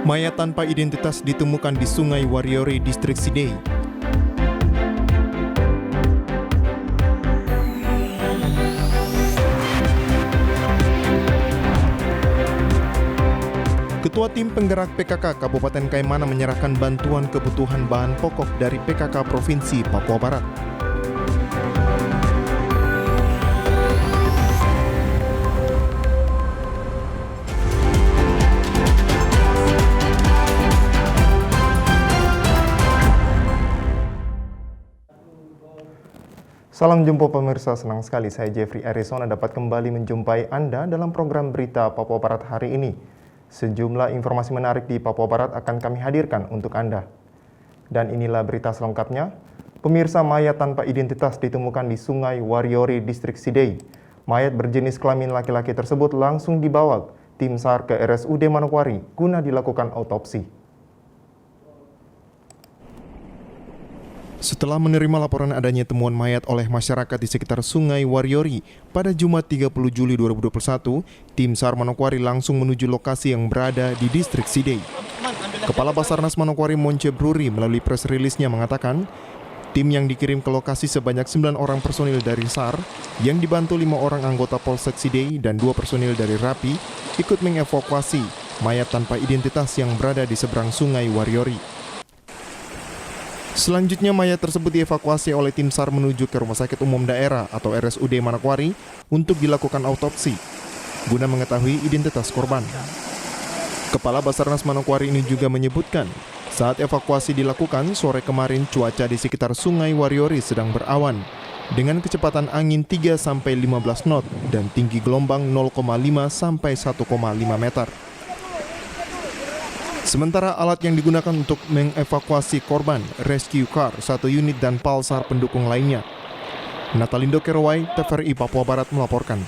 Mayat tanpa identitas ditemukan di Sungai Wariori, Distrik Sidey. Ketua Tim Penggerak PKK Kabupaten Kaimana menyerahkan bantuan kebutuhan bahan pokok dari PKK Provinsi Papua Barat. Salam jumpa pemirsa, senang sekali saya Jeffrey Arizona dapat kembali menjumpai Anda dalam program berita Papua Barat hari ini. Sejumlah informasi menarik di Papua Barat akan kami hadirkan untuk Anda. Dan inilah berita selengkapnya. Pemirsa, mayat tanpa identitas ditemukan di Sungai Wariori, Distrik Sidey. Mayat berjenis kelamin laki-laki tersebut langsung dibawa tim SAR ke RSUD Manokwari guna dilakukan autopsi. Setelah menerima laporan adanya temuan mayat oleh masyarakat di sekitar Sungai Wariori pada Jumat 30 Juli 2021, tim SAR Manokwari langsung menuju lokasi yang berada di Distrik Sidey. Kepala Basarnas Manokwari Monce Bruri melalui press release-nya mengatakan, tim yang dikirim ke lokasi sebanyak 9 orang personil dari SAR yang dibantu 5 orang anggota Polsek Sidey dan 2 personil dari RAPI ikut mengevakuasi mayat tanpa identitas yang berada di seberang Sungai Wariori. Selanjutnya mayat tersebut dievakuasi oleh tim SAR menuju ke Rumah Sakit Umum Daerah atau RSUD Manokwari untuk dilakukan autopsi guna mengetahui identitas korban. Kepala Basarnas Manokwari ini juga menyebutkan, saat evakuasi dilakukan sore kemarin cuaca di sekitar Sungai Wariori sedang berawan dengan kecepatan angin 3 sampai 15 knot dan tinggi gelombang 0,5 sampai 1,5 meter. Sementara alat yang digunakan untuk mengevakuasi korban, rescue car, 1 unit dan palsar pendukung lainnya. Natalindo Kerowai, TVRI Papua Barat melaporkan.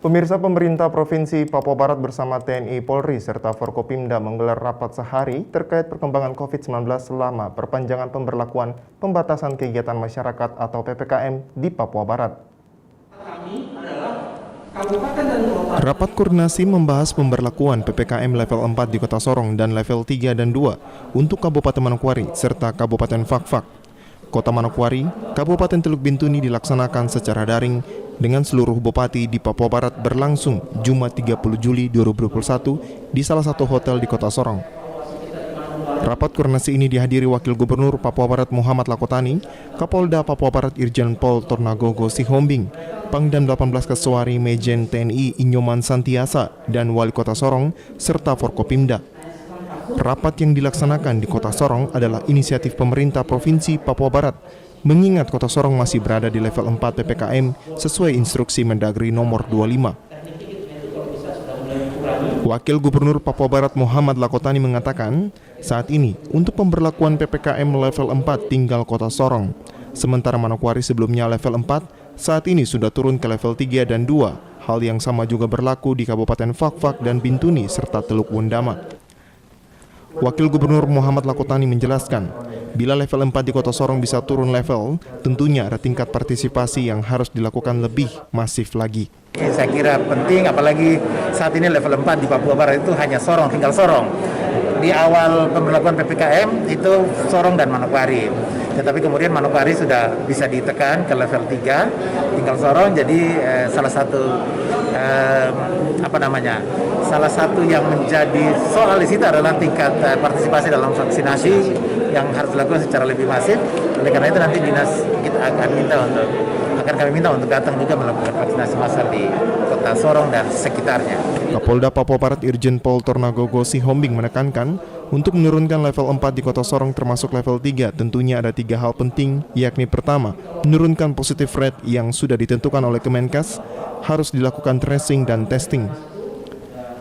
Pemirsa, pemerintah Provinsi Papua Barat bersama TNI Polri serta Forkopimda menggelar rapat sehari terkait perkembangan COVID-19 selama perpanjangan pemberlakuan pembatasan kegiatan masyarakat atau PPKM di Papua Barat. Rapat koordinasi membahas pemberlakuan PPKM level 4 di Kota Sorong dan level 3 dan 2 untuk Kabupaten Manokwari serta Kabupaten Fakfak. Kota Manokwari, Kabupaten Teluk Bintuni dilaksanakan secara daring dengan seluruh bupati di Papua Barat berlangsung Jumat 30 Juli 2021 di salah satu hotel di Kota Sorong. Rapat koordinasi ini dihadiri Wakil Gubernur Papua Barat Muhammad Lakotani, Kapolda Papua Barat Irjen Pol Tornagogo Sihombing, Pangdam 18 Keswari Mejen TNI Inyoman Santiasa, dan Wali Kota Sorong, serta Forkopimda. Rapat yang dilaksanakan di Kota Sorong adalah inisiatif pemerintah Provinsi Papua Barat, mengingat Kota Sorong masih berada di level 4 PPKM sesuai instruksi Mendagri nomor 25. Wakil Gubernur Papua Barat Muhammad Lakotani mengatakan, saat ini untuk pemberlakuan PPKM level 4 tinggal Kota Sorong. Sementara Manokwari sebelumnya level 4, saat ini sudah turun ke level 3 dan 2. Hal yang sama juga berlaku di Kabupaten Fakfak dan Bintuni serta Teluk Wondama. Wakil Gubernur Muhammad Lakotani menjelaskan, bila level 4 di Kota Sorong bisa turun level, tentunya ada tingkat partisipasi yang harus dilakukan lebih masif lagi. Saya kira penting, apalagi saat ini level 4 di Papua Barat itu hanya Sorong, tinggal Sorong. Di awal pemberlakuan PPKM itu Sorong dan Manokwari. Tetapi kemudian Manokwari sudah bisa ditekan ke level 3, tinggal Sorong. Jadi salah satu yang menjadi soal di situ adalah tingkat partisipasi dalam vaksinasi yang harus dilakukan secara lebih masif. Oleh karena itu nanti dinas kita akan kami minta untuk datang juga melakukan vaksinasi massal di Kota Sorong dan sekitarnya. Kapolda Papua Barat Irjen Pol Tornagogo Sihombing menekankan, untuk menurunkan level 4 di Kota Sorong termasuk level 3, tentunya ada 3 hal penting, yakni pertama, menurunkan positive rate yang sudah ditentukan oleh Kemenkes, harus dilakukan tracing dan testing.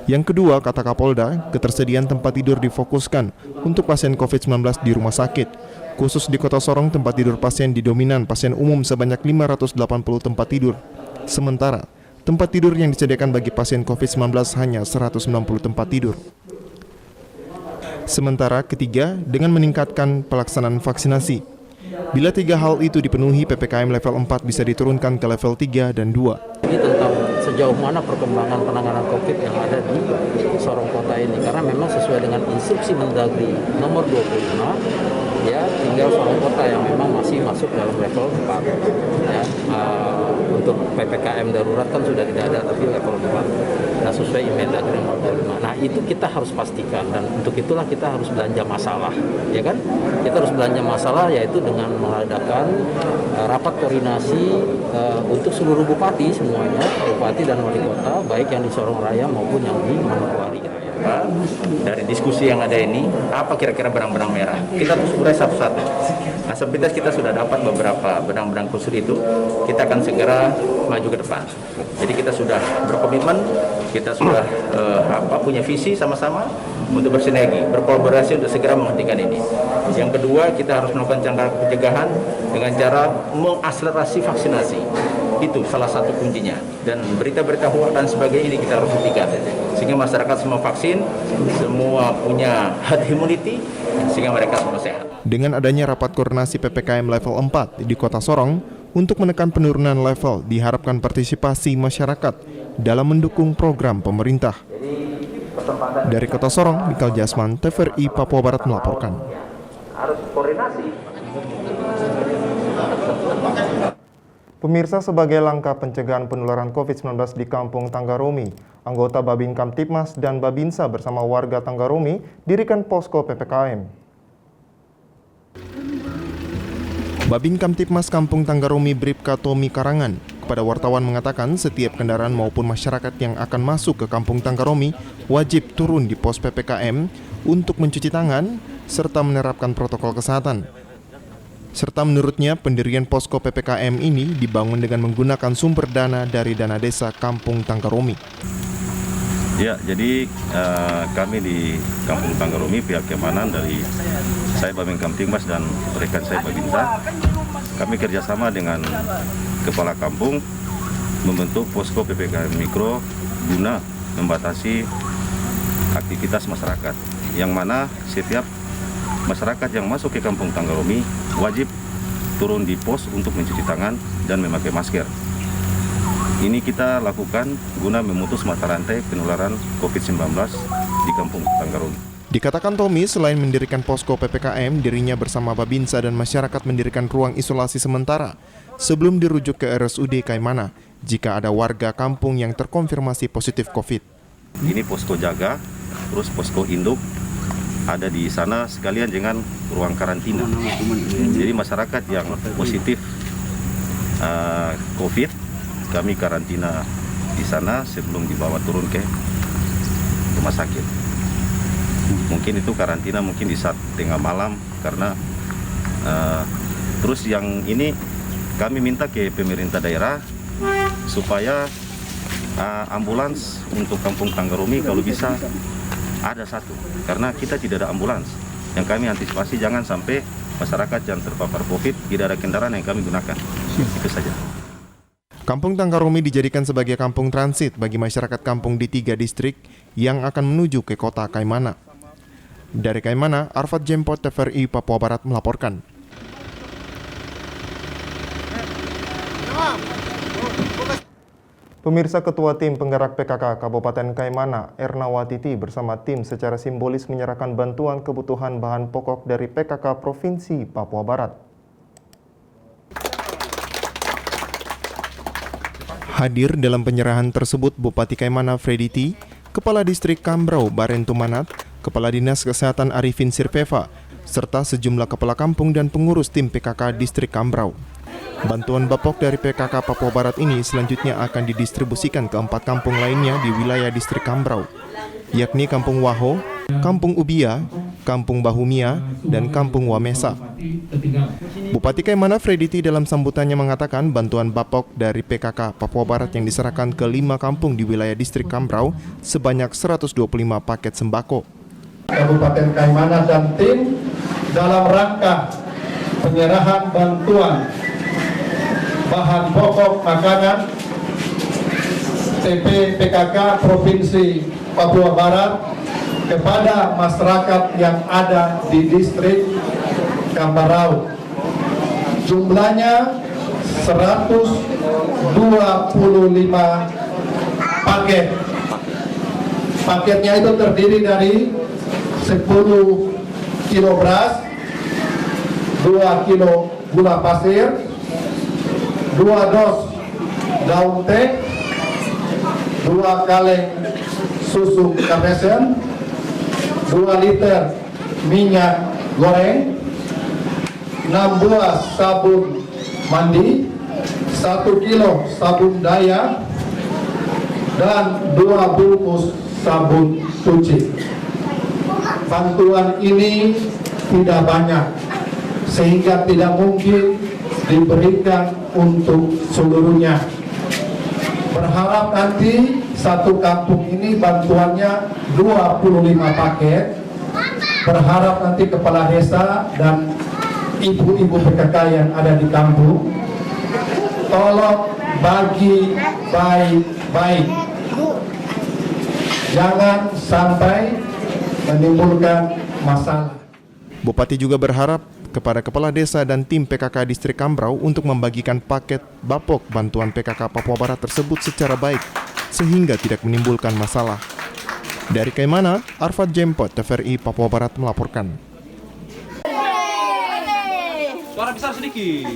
Yang kedua, kata Kapolda, ketersediaan tempat tidur difokuskan untuk pasien COVID-19 di rumah sakit. Khusus di Kota Sorong, tempat tidur pasien didominan pasien umum sebanyak 580 tempat tidur. Sementara, tempat tidur yang disediakan bagi pasien COVID-19 hanya 190 tempat tidur. Sementara ketiga, dengan meningkatkan pelaksanaan vaksinasi. Bila 3 hal itu dipenuhi, PPKM level 4 bisa diturunkan ke level 3 dan 2. Ini tentang sejauh mana perkembangan penanganan COVID yang ada di Sorong Kota ini, karena memang sesuai dengan instruksi Mendagri nomor 25 ya, tinggal Sorong Kota yang memang masih masuk dalam level 4 ya. Untuk PPKM darurat kan sudah tidak ada, tapi level 4 nah sesuai Mendagri nomor 25. Nah itu kita harus pastikan, dan untuk itulah kita harus belanja masalah ya kan, kita harus belanja masalah yaitu dengan mengadakan rapat koordinasi untuk seluruh bupati semuanya, bupati dan wali kota, baik yang di Sorong Raya maupun yang di Manokwari. Dari diskusi yang ada ini, apa kira-kira benang-benang merah? Kita terus urai satu-satu. Nah, sepintas kita sudah dapat beberapa benang-benang khusus itu, kita akan segera maju ke depan. Jadi kita sudah berkomitmen, kita sudah punya visi sama-sama untuk bersinergi, berkolaborasi untuk segera menghentikan ini. Yang kedua, kita harus melakukan cara pencegahan dengan cara mengakselerasi vaksinasi. Itu salah satu kuncinya. Dan berita-berita hoax dan sebagainya ini kita harus hentikan. Sehingga masyarakat semua vaksin, semua punya herd immunity, sehingga mereka semua sehat. Dengan adanya rapat koordinasi PPKM level 4 di Kota Sorong, untuk menekan penurunan level diharapkan partisipasi masyarakat dalam mendukung program pemerintah. Dari Kota Sorong, Mikal Jasman, TVRI Papua Barat melaporkan. Harus koordinasi. Pemirsa, sebagai langkah pencegahan penularan COVID-19 di Kampung Tanggaromi, anggota Babin Kamtipmas dan Babinsa bersama warga Tanggaromi dirikan posko PPKM. Babin Kamtipmas Kampung Tanggaromi Bribka Tommy Karangan kepada wartawan mengatakan setiap kendaraan maupun masyarakat yang akan masuk ke Kampung Tanggaromi wajib turun di pos PPKM untuk mencuci tangan serta menerapkan protokol kesehatan. Serta menurutnya pendirian posko PPKM ini dibangun dengan menggunakan sumber dana dari dana desa Kampung Tanggaromi. Ya, jadi kami di Kampung Tanggaromi, pihak keamanan dari saya Babin Kamtipmas dan rekan saya Babinsa, kami kerjasama dengan Kepala Kampung membentuk posko PPKM Mikro guna membatasi aktivitas masyarakat, yang mana setiap masyarakat yang masuk ke Kampung Tanggaromi wajib turun di pos untuk mencuci tangan dan memakai masker. Ini kita lakukan guna memutus mata rantai penularan COVID-19 di Kampung Tanggaromi. Dikatakan Tommy, selain mendirikan posko PPKM, dirinya bersama Babinsa dan masyarakat mendirikan ruang isolasi sementara sebelum dirujuk ke RSUD Kaimana jika ada warga kampung yang terkonfirmasi positif COVID. Ini posko jaga, terus posko induk ada di sana sekalian dengan ruang karantina. Jadi masyarakat yang positif COVID, kami karantina di sana sebelum dibawa turun ke rumah sakit. Mungkin itu karantina mungkin di saat tengah malam karena terus yang ini kami minta ke pemerintah daerah supaya ambulans untuk Kampung Tanggaromi kalau bisa ada satu, karena kita tidak ada ambulans. Yang kami antisipasi jangan sampai masyarakat yang terpapar COVID tidak ada kendaraan yang kami gunakan. Itu saja. Kampung Tanggaromi dijadikan sebagai kampung transit bagi masyarakat kampung di 3 distrik yang akan menuju ke kota Kaimana. Dari Kaimana, Arfad Jempot, TVRI Papua Barat melaporkan. Pemirsa, Ketua Tim Penggerak PKK Kabupaten Kaimana, Ernawatiti bersama tim secara simbolis menyerahkan bantuan kebutuhan bahan pokok dari PKK Provinsi Papua Barat. Hadir dalam penyerahan tersebut Bupati Kaimana Frediti, Kepala Distrik Kambrau Barentu Manat, Kepala Dinas Kesehatan Arifin Sirpeva, serta sejumlah kepala kampung dan pengurus tim PKK Distrik Kambrau. Bantuan bapok dari PKK Papua Barat ini selanjutnya akan didistribusikan ke 4 kampung lainnya di wilayah Distrik Kambrau, yakni Kampung Waho, Kampung Ubia, Kampung Bahumia, dan Kampung Wamesa. Bupati Kaimana Frediti dalam sambutannya mengatakan bantuan bapok dari PKK Papua Barat yang diserahkan ke 5 kampung di wilayah Distrik Kambrau sebanyak 125 paket sembako. Kabupaten Kaimana dan tim dalam rangka penyerahan bantuan bahan pokok makanan TP PKK Provinsi Papua Barat kepada masyarakat yang ada di distrik Kambarau. Jumlahnya 125 paket. Paketnya itu terdiri dari 10 kilo beras, 2 kilo gula pasir, 2 dos daun teh, 2 kaleng susu kapesen, 2 liter minyak goreng, 6 buah sabun mandi, 1 kilo sabun daya, dan 2 bungkus sabun cuci. Bantuan ini tidak banyak, sehingga tidak mungkin diberikan untuk seluruhnya. Berharap nanti satu kampung ini bantuannya 25 paket. Berharap nanti kepala desa dan ibu-ibu PKK yang ada di kampung tolong bagi baik-baik, jangan sampai menimbulkan masalah. Bupati juga berharap kepada kepala desa dan tim PKK Distrik Kambrau untuk membagikan paket bapok bantuan PKK Papua Barat tersebut secara baik sehingga tidak menimbulkan masalah. Dari Kaimana, Arfad Jempot, TVRI Papua Barat melaporkan. Suara besar sedikit.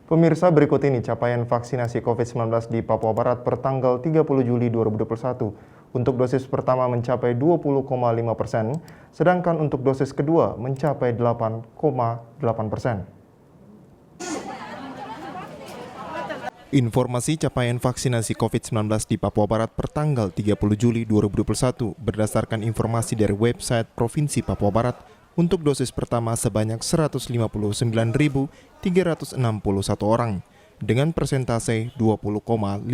Pemirsa, berikut ini capaian vaksinasi COVID-19 di Papua Barat per tanggal 30 Juli 2021. Untuk dosis pertama mencapai 20,5%, sedangkan untuk dosis kedua mencapai 8,8%. Informasi capaian vaksinasi COVID-19 di Papua Barat per tanggal 30 Juli 2021 berdasarkan informasi dari website Provinsi Papua Barat. Untuk dosis pertama sebanyak 159.361 orang dengan persentase 20,5%.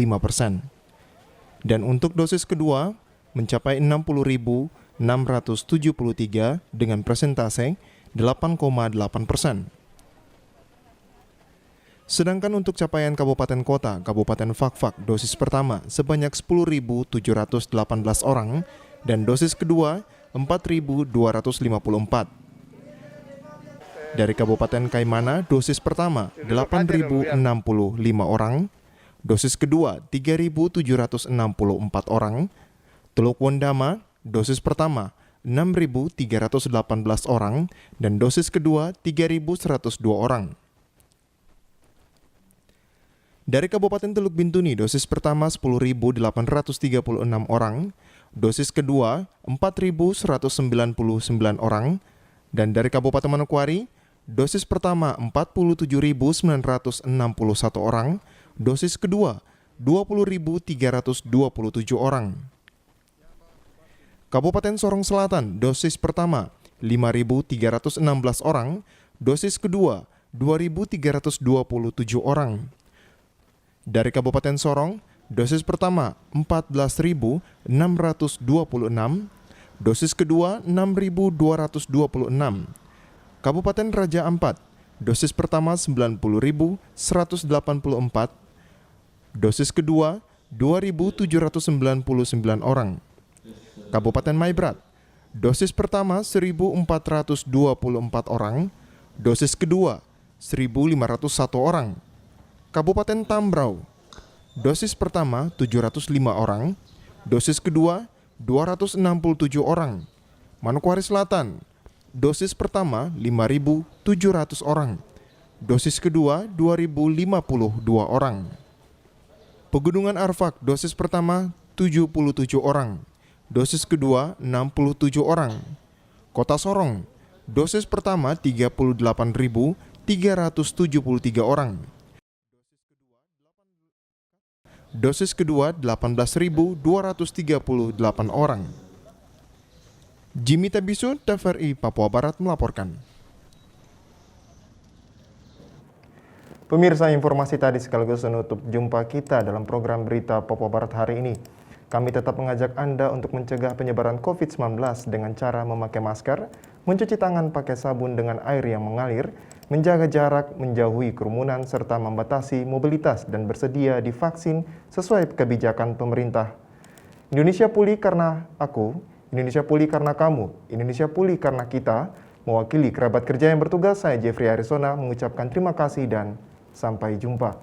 Dan untuk dosis kedua mencapai 60.673 dengan persentase 8,8%. Sedangkan untuk capaian kabupaten kota, Kabupaten Fakfak dosis pertama sebanyak 10.718 orang dan dosis kedua 4.254. Dari Kabupaten Kaimana, dosis pertama 8.065 orang, dosis kedua 3.764 orang. Teluk Wondama, dosis pertama 6.318 orang dan dosis kedua 3.102 orang. Dari Kabupaten Teluk Bintuni, dosis pertama 10.836 orang, dosis kedua 4.199 orang, dan dari Kabupaten Manokwari, dosis pertama 47.961 orang, dosis kedua 20.327 orang. Kabupaten Sorong Selatan, dosis pertama 5.316 orang, dosis kedua 2.327 orang. Dari Kabupaten Sorong, dosis pertama 14.626, dosis kedua 6.226. Kabupaten Raja Ampat, dosis pertama 90.184, dosis kedua 2.799 orang. Kabupaten Maibrat, dosis pertama 1.424 orang, dosis kedua 1.501 orang. Kabupaten Tambrau, dosis pertama 705 orang, dosis kedua 267 orang. Manokwari Selatan, dosis pertama 5.700 orang, dosis kedua 2.052 orang. Pegunungan Arfak, dosis pertama 77 orang, dosis kedua 67 orang. Kota Sorong, dosis pertama 38.373 orang. Dosis kedua 18.238 orang. Jimmy Tabisu, TVRI Papua Barat melaporkan. Pemirsa, informasi tadi sekaligus menutup jumpa kita dalam program berita Papua Barat hari ini. Kami tetap mengajak Anda untuk mencegah penyebaran COVID-19 dengan cara memakai masker, mencuci tangan pakai sabun dengan air yang mengalir, menjaga jarak, menjauhi kerumunan, serta membatasi mobilitas dan bersedia divaksin sesuai kebijakan pemerintah. Indonesia pulih karena aku, Indonesia pulih karena kamu, Indonesia pulih karena kita. Mewakili kerabat kerja yang bertugas, saya Jeffrey Arizona mengucapkan terima kasih dan sampai jumpa.